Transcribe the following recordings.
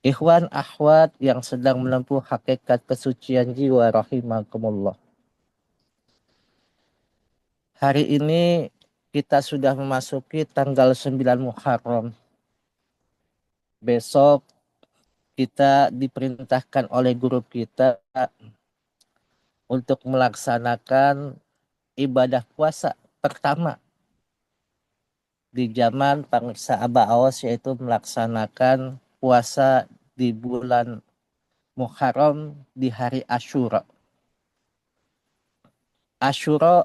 Ikhwan akhwat yang sedang menempuh hakikat kesucian jiwa rahimakumullah. Hari ini kita sudah memasuki tanggal 9 Muharram. Besok kita diperintahkan oleh guru kita untuk melaksanakan ibadah puasa pertama di zaman bangsa Abaos, yaitu melaksanakan puasa di bulan Muharram di hari Asyura. Asyura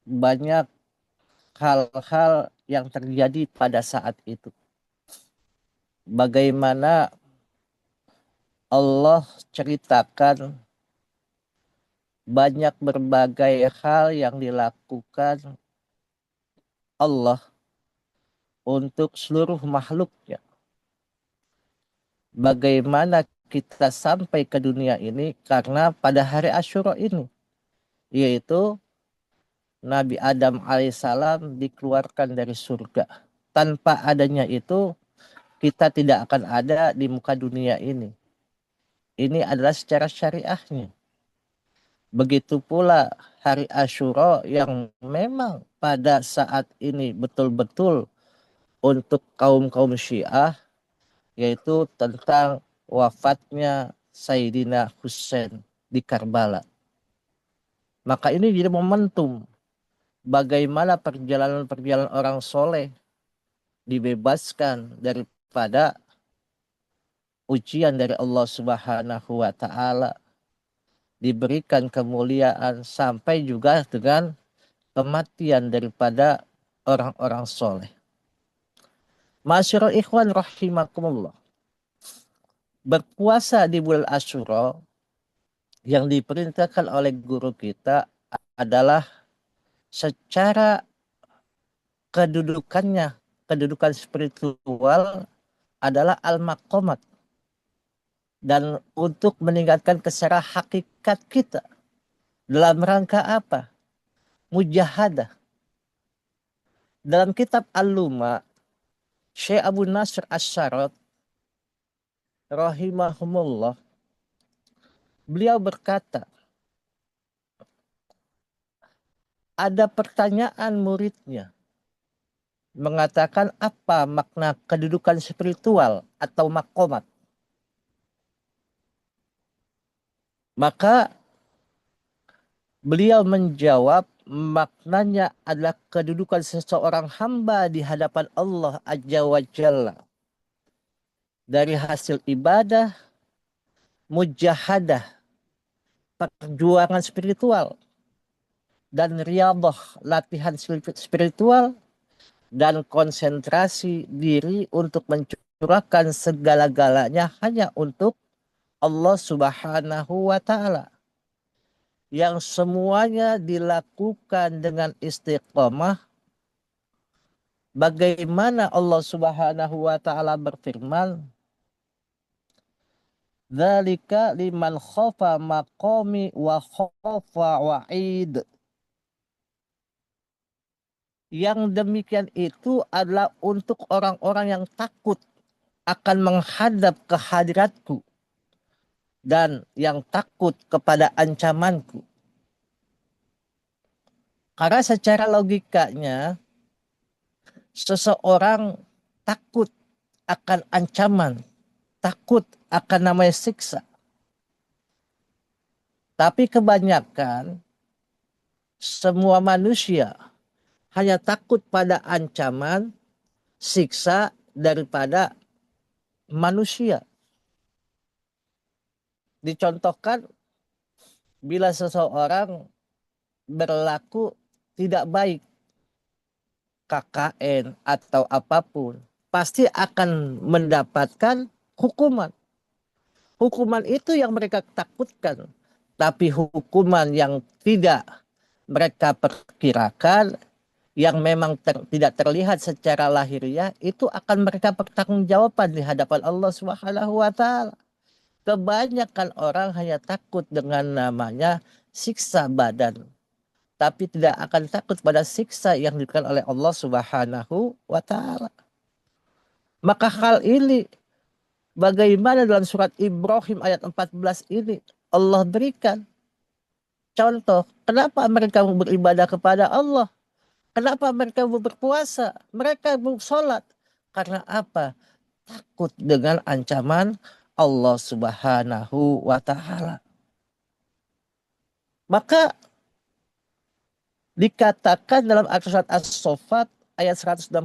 banyak hal-hal yang terjadi pada saat itu. Bagaimana Allah ceritakan banyak berbagai hal yang dilakukan Allah untuk seluruh makhluknya. Bagaimana kita sampai ke dunia ini karena pada hari Asyura ini, yaitu Nabi Adam alaihissalam dikeluarkan dari surga. Tanpa adanya itu, kita tidak akan ada di muka dunia ini. Ini adalah secara syariahnya. Begitu pula hari Asyura yang memang pada saat ini betul-betul untuk kaum-kaum Syiah, yaitu tentang wafatnya Sayyidina Husain di Karbala. Maka ini jadi momentum bagaimana perjalanan-perjalanan orang soleh dibebaskan daripada ujian dari Allah Subhanahu wa Ta'ala, diberikan kemuliaan sampai juga dengan kematian daripada orang-orang soleh. Masyarul ikhwan rahimakumullah. Berpuasa di bulan Asyura yang diperintahkan oleh guru kita adalah secara kedudukannya, kedudukan spiritual adalah al-maqamat, dan untuk meningkatkan secara hakikat kita dalam rangka apa? Mujahadah. Dalam kitab Al-Luma, Syekh Abu Nasr Asy-Syarad rahimahumullah, beliau berkata, ada pertanyaan muridnya mengatakan apa makna kedudukan spiritual atau makomat. Maka beliau menjawab, maknanya adalah kedudukan seseorang hamba di hadapan Allah Azza wa Jalla dari hasil ibadah, mujahadah, perjuangan spiritual, dan riyadhah, latihan spiritual, dan konsentrasi diri untuk mencurahkan segala-galanya hanya untuk Allah Subhanahu wa Ta'ala, yang semuanya dilakukan dengan istiqomah. Bagaimana Allah Subhanahu wa Ta'ala berfirman, dzalika liman khafa maqami wa khafa wa'id. Yang demikian itu adalah untuk orang-orang yang takut akan menghadap kehadiratku dan yang takut kepada ancamanku. Karena secara logikanya, seseorang takut akan ancaman, takut akan namanya siksa. Tapi kebanyakan semua manusia hanya takut pada ancaman, siksa daripada manusia. Dicontohkan, bila seseorang berlaku tidak baik, KKN atau apapun, pasti akan mendapatkan hukuman. Hukuman itu yang mereka takutkan. Tapi hukuman yang tidak mereka perkirakan, yang memang tidak terlihat secara lahiriah, itu akan mereka pertanggungjawaban di hadapan Allah Subhanahu wa Ta'ala. Kebanyakan orang hanya takut dengan namanya siksa badan, tapi tidak akan takut pada siksa yang diberikan oleh Allah Subhanahu wa Ta'ala. Maka hal ini Bagaimana dalam surat Ibrahim ayat 14 ini Allah berikan contoh kenapa mereka beribadah kepada Allah. Kenapa mereka berpuasa? Mereka bersolat. Karena apa? Takut dengan ancaman Allah Subhanahu wa Ta'ala. Maka dikatakan dalam surat As-Saffat ayat 164,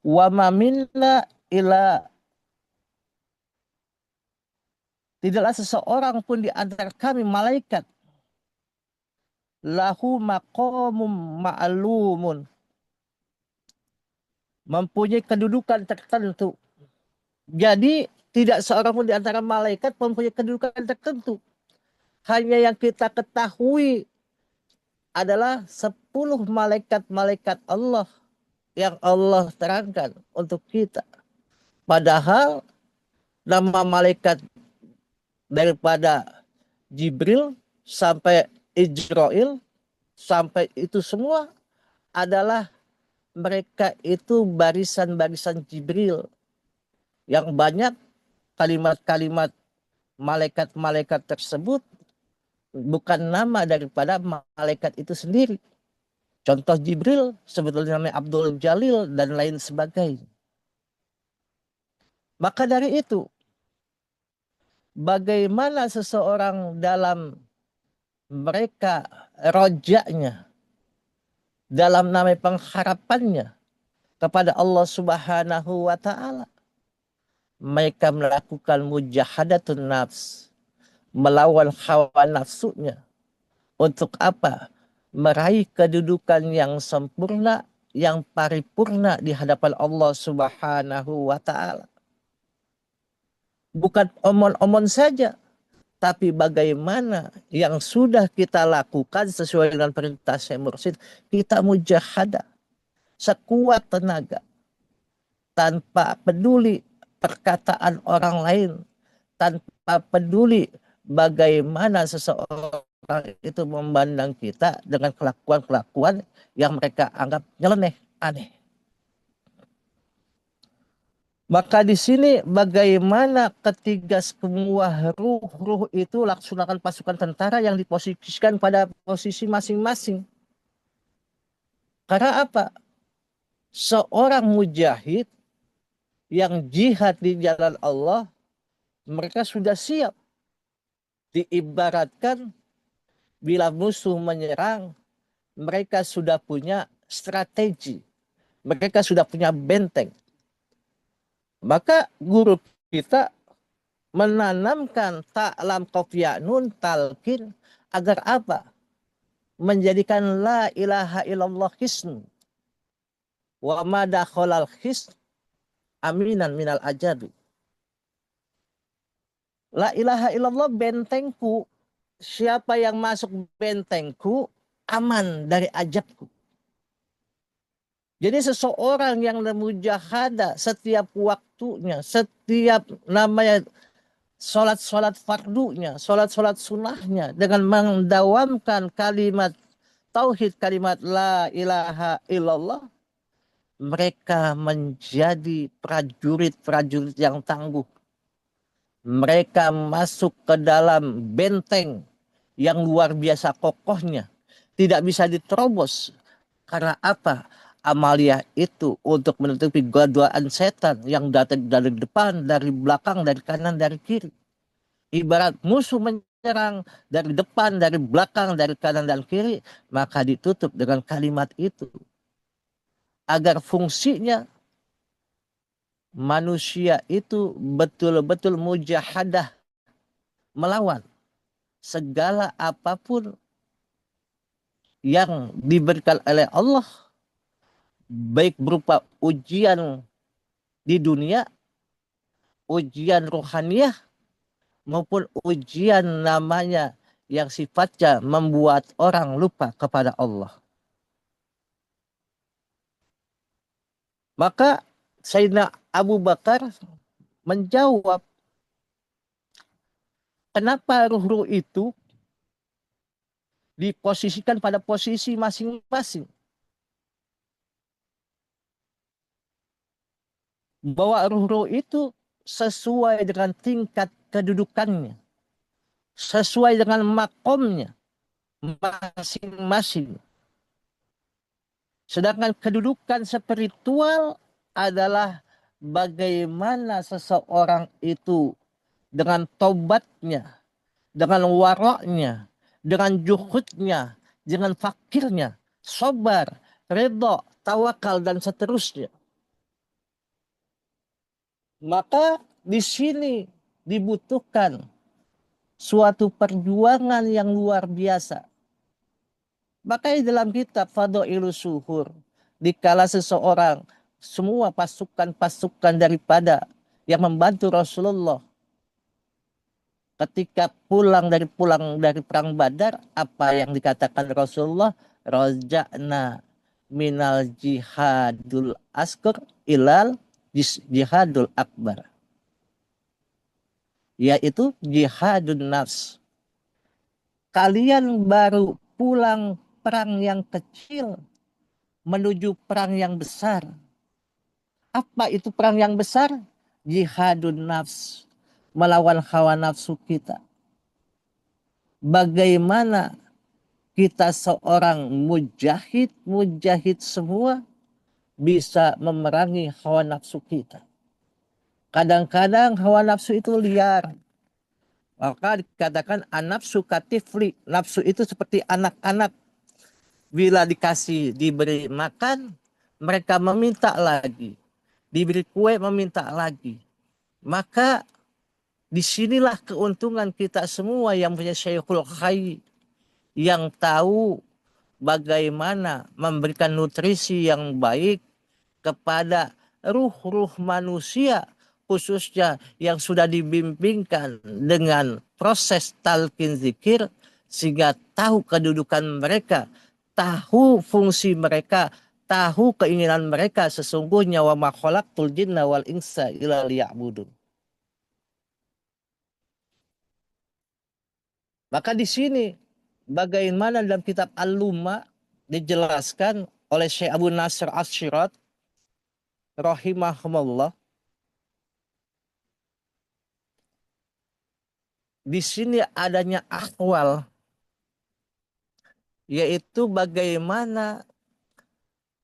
wa ma minna ila, tidaklah seseorang pun di antara kami malaikat lahu maqamum ma'lumun, mempunyai kedudukan tertentu. Jadi tidak seorang pun di antara malaikat mempunyai kedudukan tertentu. Hanya yang kita ketahui adalah 10 malaikat-malaikat Allah yang Allah terangkan untuk kita. Padahal nama malaikat daripada Jibril sampai Israel sampai itu semua adalah mereka itu barisan-barisan Jibril yang banyak kalimat-kalimat malaikat-malaikat tersebut bukan nama daripada malaikat itu sendiri. Contoh Jibril sebetulnya namanya Abdul Jalil dan lain sebagainya. Maka dari itu, bagaimana seseorang dalam mereka rojaknya, dalam nama pengharapannya kepada Allah Subhanahu wa Ta'ala, mereka melakukan mujahadatun nafs, melawan hawa nafsunya. Untuk apa? Meraih kedudukan yang sempurna, yang paripurna di hadapan Allah Subhanahu wa Ta'ala. Bukan omon-omon saja, tapi bagaimana yang sudah kita lakukan sesuai dengan perintah Syekh Mursyid, kita mujahadah sekuat tenaga tanpa peduli perkataan orang lain, tanpa peduli bagaimana seseorang itu memandang kita dengan kelakuan-kelakuan yang mereka anggap nyeleneh, aneh. Maka di sini bagaimana ketiga semua ruh itu laksanakan pasukan tentara yang diposisikan pada posisi masing-masing. Karena apa? Seorang mujahid yang jihad di jalan Allah, mereka sudah siap. Diibaratkan bila musuh menyerang, mereka sudah punya strategi. Mereka sudah punya benteng. Maka guru kita menanamkan ta'lam qafiyah nun talqin agar apa? Menjadikan la ilaha illallah hisn wa ma dakhalal hisn aminan minal ajabi. La ilaha illallah bentengku, siapa yang masuk bentengku aman dari ajabku. Jadi seseorang yang mujahadah setiap waktunya, setiap namanya sholat-sholat fardunya, sholat-sholat sunnahnya dengan mendawamkan kalimat tauhid, kalimat la ilaha illallah, mereka menjadi prajurit-prajurit yang tangguh. Mereka masuk ke dalam benteng yang luar biasa kokohnya, tidak bisa diterobos. Karena apa? Amalia itu untuk menutupi godaan setan yang datang dari depan, dari belakang, dari kanan, dari kiri. Ibarat musuh menyerang dari depan, dari belakang, dari kanan dan kiri, maka ditutup dengan kalimat itu. Agar fungsinya manusia itu betul-betul mujahadah melawan segala apapun yang diberikan oleh Allah, baik berupa ujian di dunia, ujian rohaniah, maupun ujian namanya yang sifatnya membuat orang lupa kepada Allah. Maka Sayyidina Abu Bakar menjawab, kenapa ruh-ruh itu diposisikan pada posisi masing-masing? Bahwa ruh-ruh itu sesuai dengan tingkat kedudukannya, sesuai dengan makomnya masing-masing. Sedangkan kedudukan spiritual adalah bagaimana seseorang itu dengan tobatnya, dengan waraknya, dengan juhudnya, dengan fakirnya, sabar, redha, tawakal, dan seterusnya. Maka di sini dibutuhkan suatu perjuangan yang luar biasa. Makanya dalam kitab Fadhailus Suhur, dikala seseorang, semua pasukan-pasukan daripada yang membantu Rasulullah ketika pulang dari perang Badar, apa yang dikatakan Rasulullah? Raja'na minal jihadul asghar ilal jihadul akbar, yaitu jihadun nafs. Kalian baru pulang perang yang kecil menuju perang yang besar. Apa itu perang yang besar? Jihadun nafs, melawan hawa nafsu kita. Bagaimana kita seorang mujahid semua bisa memerangi hawa nafsu kita. Kadang-kadang hawa nafsu itu liar. Maka dikatakan anafsu katifli. Nafsu itu seperti anak-anak. Bila diberi makan, mereka meminta lagi. Diberi kue, meminta lagi. Maka disinilah keuntungan kita semua yang punya Syekhul Khair, yang tahu bagaimana memberikan nutrisi yang baik kepada ruh-ruh manusia, khususnya yang sudah dibimbingkan dengan proses talqin zikir, sehingga tahu kedudukan mereka, tahu fungsi mereka, tahu keinginan mereka. Sesungguhnya wa ma khalaqtul jinna wal insa illa liya'budun. Maka di sini bagaimana dalam kitab Al-Lumma dijelaskan oleh Syekh Abu Nasr Asy-Syirat rahimahumullah. Di sini adanya akwal, yaitu bagaimana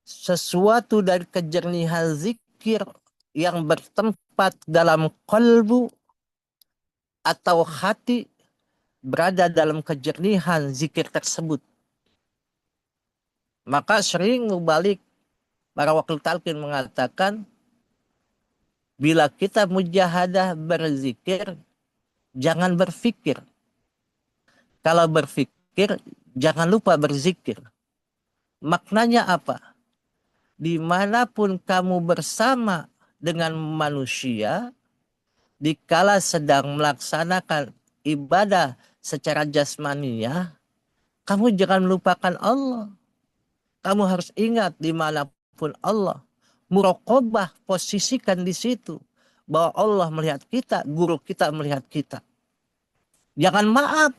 sesuatu dari kejernihan zikir yang bertempat dalam kalbu atau hati berada dalam kejernihan zikir tersebut. Maka sering mubalik para wakil talqin mengatakan, bila kita mujahadah berzikir, jangan berpikir. Kalau berpikir, jangan lupa berzikir. Maknanya apa? Dimanapun kamu bersama dengan manusia, dikala sedang melaksanakan ibadah secara jasmaniah, kamu jangan melupakan Allah. Kamu harus ingat dimanapun Allah. Muraqabah, posisikan di situ. Bahwa Allah melihat kita, guru kita melihat kita. Jangan maaf.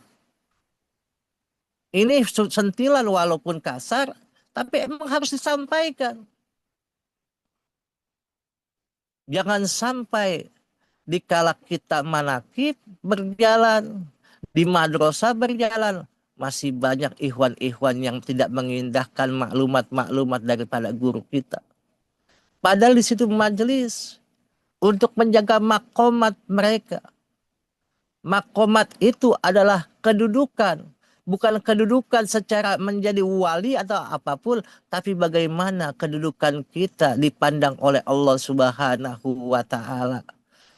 Ini sentilan walaupun kasar, tapi emang harus disampaikan. Jangan sampai dikala kita manakib berjalan, di madrasah berjalan, masih banyak ikhwan-ikhwan yang tidak mengindahkan maklumat-maklumat daripada guru kita. Padahal di situ majelis untuk menjaga makomat mereka. Makomat itu adalah kedudukan. Bukan kedudukan secara menjadi wali atau apapun, tapi bagaimana kedudukan kita dipandang oleh Allah Subhanahu wa Ta'ala.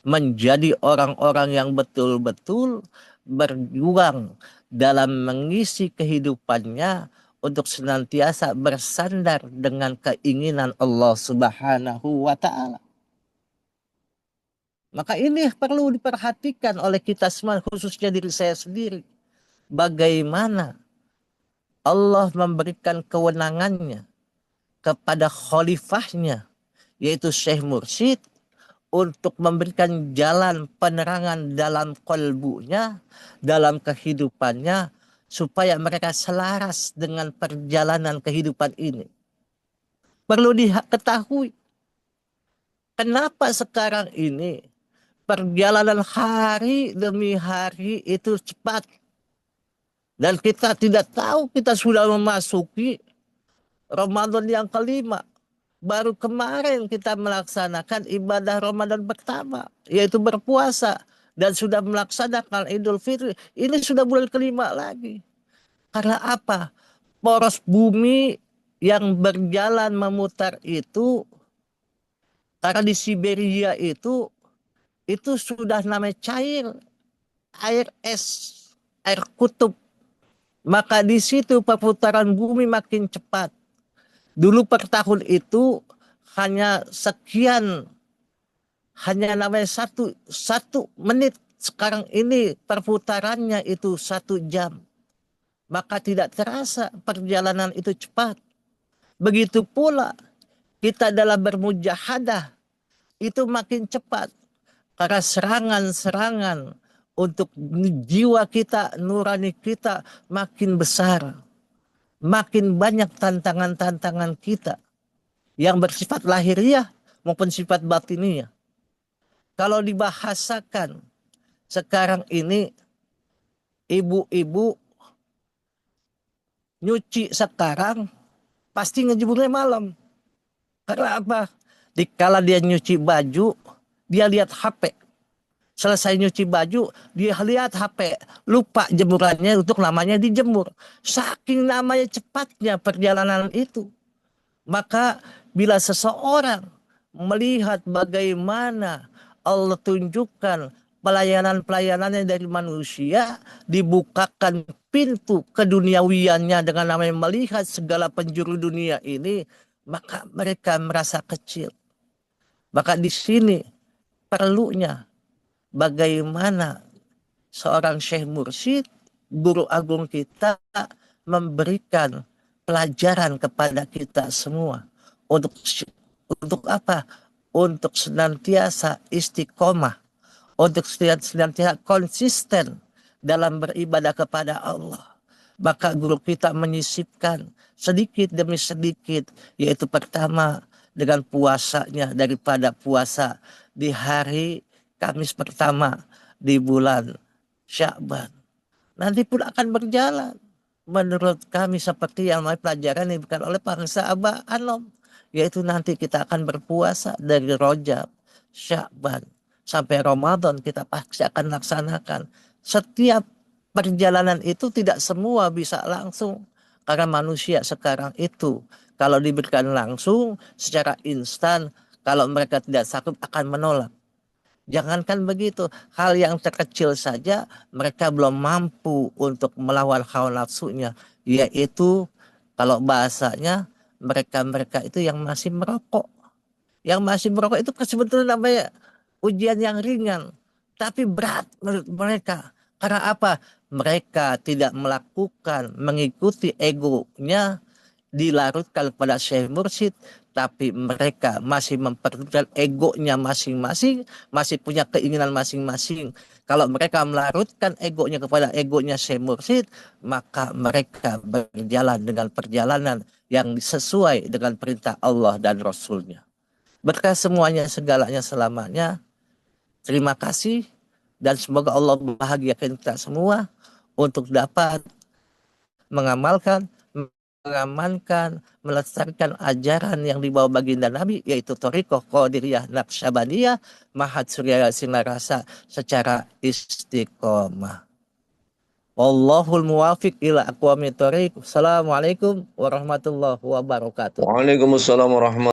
Menjadi orang-orang yang betul-betul berjuang dalam mengisi kehidupannya untuk senantiasa bersandar dengan keinginan Allah Subhanahu wa Ta'ala. Maka ini perlu diperhatikan oleh kita semua, khususnya diri saya sendiri. Bagaimana Allah memberikan kewenangannya kepada khalifahnya, yaitu Syekh Mursyid, untuk memberikan jalan penerangan dalam kalbunya, dalam kehidupannya, supaya mereka selaras dengan perjalanan kehidupan ini. Perlu diketahui, kenapa sekarang ini perjalanan hari demi hari itu cepat. Dan kita tidak tahu kita sudah memasuki Ramadan yang kelima. Baru kemarin kita melaksanakan ibadah Ramadan pertama, yaitu berpuasa. Dan sudah melaksanakan Idul Fitri. Ini sudah bulan kelima lagi. Karena apa? Poros bumi yang berjalan memutar itu, karena di Siberia itu sudah namanya cair, air es, air kutub. Maka di situ perputaran bumi makin cepat. Dulu per tahun itu hanya sekian, hanya namanya satu menit. Sekarang ini perputarannya itu 1 jam. Maka tidak terasa perjalanan itu cepat. Begitu pula kita dalam bermujahadah itu makin cepat. Karena serangan-serangan untuk jiwa kita, nurani kita makin besar. Makin banyak tantangan-tantangan kita yang bersifat lahiriah maupun sifat batiniah. Kalau dibahasakan sekarang ini, ibu-ibu nyuci sekarang pasti ngejemurnya malam. Karena apa? Dikala dia nyuci baju, dia lihat HP. Selesai nyuci baju, dia lihat HP. Lupa jemurannya untuk namanya dijemur. Saking namanya cepatnya perjalanan itu. Maka bila seseorang melihat bagaimana Allah tunjukkan pelayanan-pelayanannya dari manusia, dibukakan pintu keduniawiannya dengan namanya melihat segala penjuru dunia ini, maka mereka merasa kecil. Maka di sini perlunya bagaimana seorang Syekh Mursyid, guru agung kita, memberikan pelajaran kepada kita semua untuk apa? Untuk senantiasa istiqomah, untuk senantiasa konsisten dalam beribadah kepada Allah. Maka guru kita menyisipkan sedikit demi sedikit, yaitu pertama dengan puasanya, daripada puasa di hari Kamis pertama di bulan Sya'ban. Nanti pun akan berjalan. Menurut kami seperti yang pelajaran yang diberikan oleh bangsa Abah Anom. Yaitu nanti kita akan berpuasa dari Rajab, Sya'ban, sampai Ramadan kita pasti akan laksanakan. Setiap perjalanan itu tidak semua bisa langsung. Karena manusia sekarang itu kalau diberikan langsung secara instan, kalau mereka tidak sanggup akan menolak. Jangankan begitu, hal yang terkecil saja mereka belum mampu untuk melawan hawa nafsunya, yaitu kalau bahasanya mereka-mereka itu yang masih merokok. Yang masih merokok itu sebetulnya namanya ujian yang ringan, tapi berat menurut mereka. Karena apa? Mereka tidak melakukan, mengikuti egonya, dilarutkan kepada Syekh Mursyid, tapi mereka masih memperdulikan egonya masing-masing, masih punya keinginan masing-masing. Kalau mereka melarutkan egonya kepada egonya Syekh Mursyid, maka mereka berjalan dengan perjalanan yang sesuai dengan perintah Allah dan Rasulnya. Berkah semuanya, segalanya, selamanya. Terima kasih dan semoga Allah membahagiakan kita semua untuk dapat mengamalkan, mengamankan, melestarikan ajaran yang dibawa baginda Nabi, yaitu Thariqah Qadiriyah Naqsyabandiyah Mahat Surya Sinarasa secara istiqomah. Wallahul muwafiq ila aqwamit thoriq. Assalamualaikum warahmatullahi wabarakatuh. Waalaikumsalam warahmatullahi